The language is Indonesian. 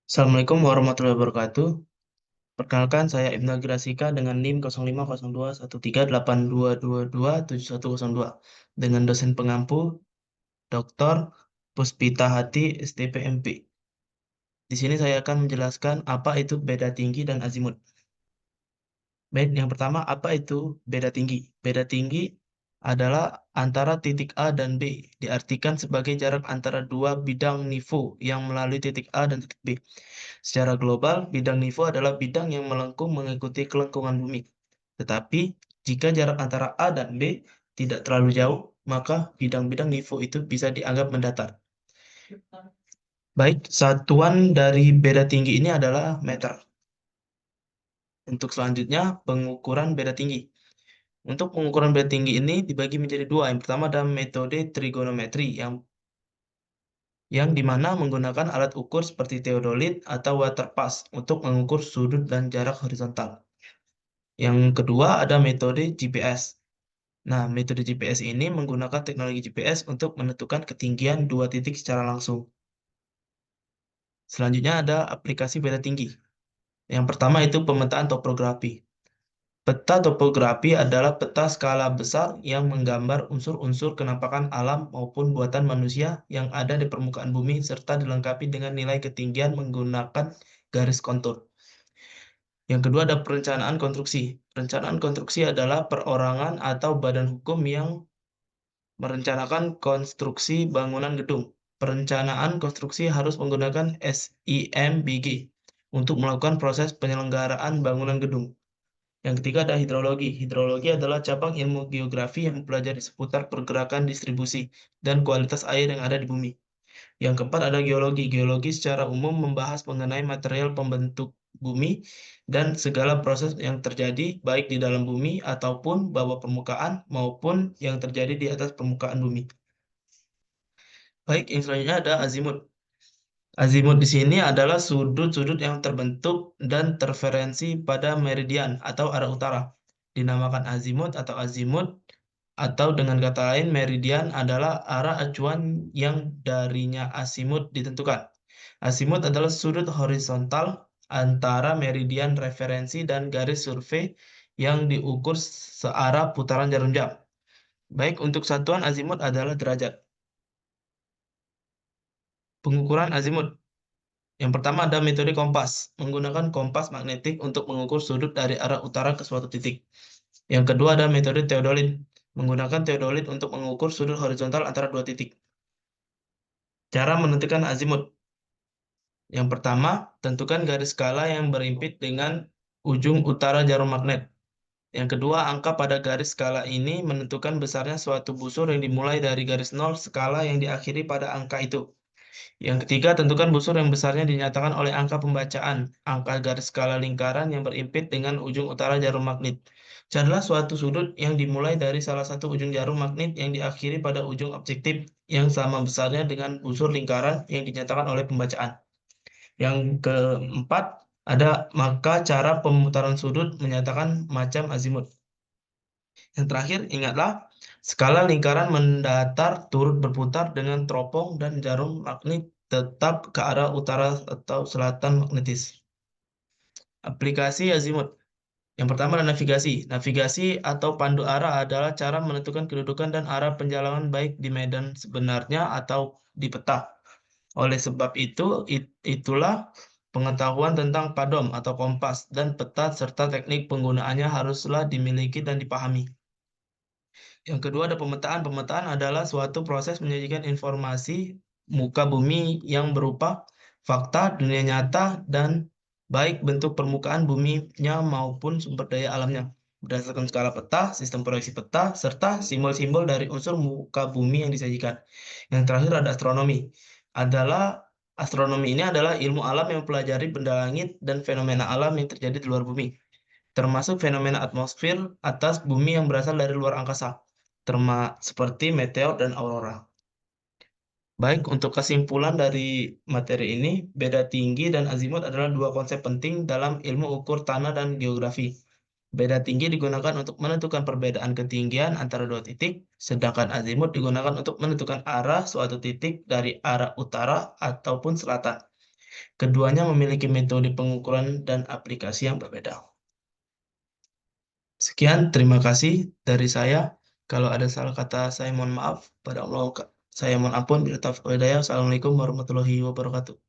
Assalamualaikum warahmatullahi wabarakatuh. Perkenalkan, saya Ibnu Grasika dengan NIM 05021382227102 dengan dosen pengampu Dr. Puspita Hati, STPMP. Di sini saya akan menjelaskan apa itu beda tinggi dan azimut. Baik, yang pertama, apa itu beda tinggi? Beda tinggi adalah antara titik A dan B, diartikan sebagai jarak antara dua bidang nifo yang melalui titik A dan titik B. Secara global, bidang nifo adalah bidang yang melengkung mengikuti kelengkungan bumi. Tetapi, jika jarak antara A dan B tidak terlalu jauh, maka bidang-bidang nifo itu bisa dianggap mendatar. Baik, satuan dari beda tinggi ini adalah meter. Untuk selanjutnya, pengukuran beda tinggi. Untuk pengukuran beda tinggi ini dibagi menjadi dua. Yang pertama adalah metode trigonometri yang dimana menggunakan alat ukur seperti teodolit atau waterpass untuk mengukur sudut dan jarak horizontal. Yang kedua ada metode GPS. Nah, metode GPS ini menggunakan teknologi GPS untuk menentukan ketinggian dua titik secara langsung. Selanjutnya ada aplikasi beda tinggi. Yang pertama itu pemetaan topografi. Peta topografi adalah peta skala besar yang menggambar unsur-unsur kenampakan alam maupun buatan manusia yang ada di permukaan bumi serta dilengkapi dengan nilai ketinggian menggunakan garis kontur. Yang kedua ada perencanaan konstruksi. Perencanaan konstruksi adalah perorangan atau badan hukum yang merencanakan konstruksi bangunan gedung. Perencanaan konstruksi harus menggunakan SIMBG untuk melakukan proses penyelenggaraan bangunan gedung. Yang ketiga ada hidrologi. Hidrologi adalah cabang ilmu geografi yang mempelajari seputar pergerakan distribusi dan kualitas air yang ada di bumi. Yang keempat ada geologi. Geologi secara umum membahas mengenai material pembentuk bumi dan segala proses yang terjadi baik di dalam bumi ataupun bawah permukaan maupun yang terjadi di atas permukaan bumi. Baik, yang selanjutnya ada azimut. Azimut di sini adalah sudut-sudut yang terbentuk dan terferensi pada meridian atau arah utara. Dinamakan azimut atau dengan kata lain meridian adalah arah acuan yang darinya azimut ditentukan. Azimut adalah sudut horizontal antara meridian referensi dan garis survei yang diukur searah putaran jarum jam. Baik, untuk satuan azimut adalah derajat. Pengukuran azimut. Yang pertama ada metode kompas, menggunakan kompas magnetik untuk mengukur sudut dari arah utara ke suatu titik. Yang kedua ada metode teodolit, menggunakan teodolit untuk mengukur sudut horizontal antara dua titik. Cara menentukan azimut. Yang pertama, tentukan garis skala yang berimpit dengan ujung utara jarum magnet. Yang kedua, angka pada garis skala ini menentukan besarnya suatu busur yang dimulai dari garis nol skala yang diakhiri pada angka itu. Yang ketiga, tentukan busur yang besarnya dinyatakan oleh angka pembacaan, angka garis skala lingkaran yang berimpit dengan ujung utara jarum magnet. Carilah suatu sudut yang dimulai dari salah satu ujung jarum magnet yang diakhiri pada ujung objektif yang sama besarnya dengan busur lingkaran yang dinyatakan oleh pembacaan. Yang keempat, ada maka cara pemutaran sudut menyatakan macam azimut. Yang terakhir, ingatlah, skala lingkaran mendatar turut berputar dengan teropong dan jarum magnet tetap ke arah utara atau selatan magnetis. Aplikasi azimut. Yang pertama adalah navigasi. Navigasi atau pandu arah adalah cara menentukan kedudukan dan arah perjalanan baik di medan sebenarnya atau di peta. Oleh sebab itu, itulah pengetahuan tentang padom atau kompas dan peta serta teknik penggunaannya haruslah dimiliki dan dipahami. Yang kedua ada pemetaan. Pemetaan adalah suatu proses menyajikan informasi muka bumi yang berupa fakta dunia nyata dan baik bentuk permukaan buminya maupun sumber daya alamnya. Berdasarkan skala peta, sistem proyeksi peta, serta simbol-simbol dari unsur muka bumi yang disajikan. Yang terakhir ada astronomi. Astronomi ini adalah ilmu alam yang mempelajari benda langit dan fenomena alam yang terjadi di luar bumi, termasuk fenomena atmosfer atas bumi yang berasal dari luar angkasa, seperti meteor dan aurora. Baik, untuk kesimpulan dari materi ini, beda tinggi dan azimut adalah dua konsep penting dalam ilmu ukur tanah dan geografi. Beda tinggi digunakan untuk menentukan perbedaan ketinggian antara dua titik, sedangkan azimut digunakan untuk menentukan arah suatu titik dari arah utara ataupun selatan. Keduanya memiliki metode pengukuran dan aplikasi yang berbeda. Sekian, terima kasih dari saya. Kalau ada salah kata, saya mohon maaf. Pada Allah, saya mohon ampun. Bila taufiq wal hidayah. Assalamualaikum warahmatullahi wabarakatuh.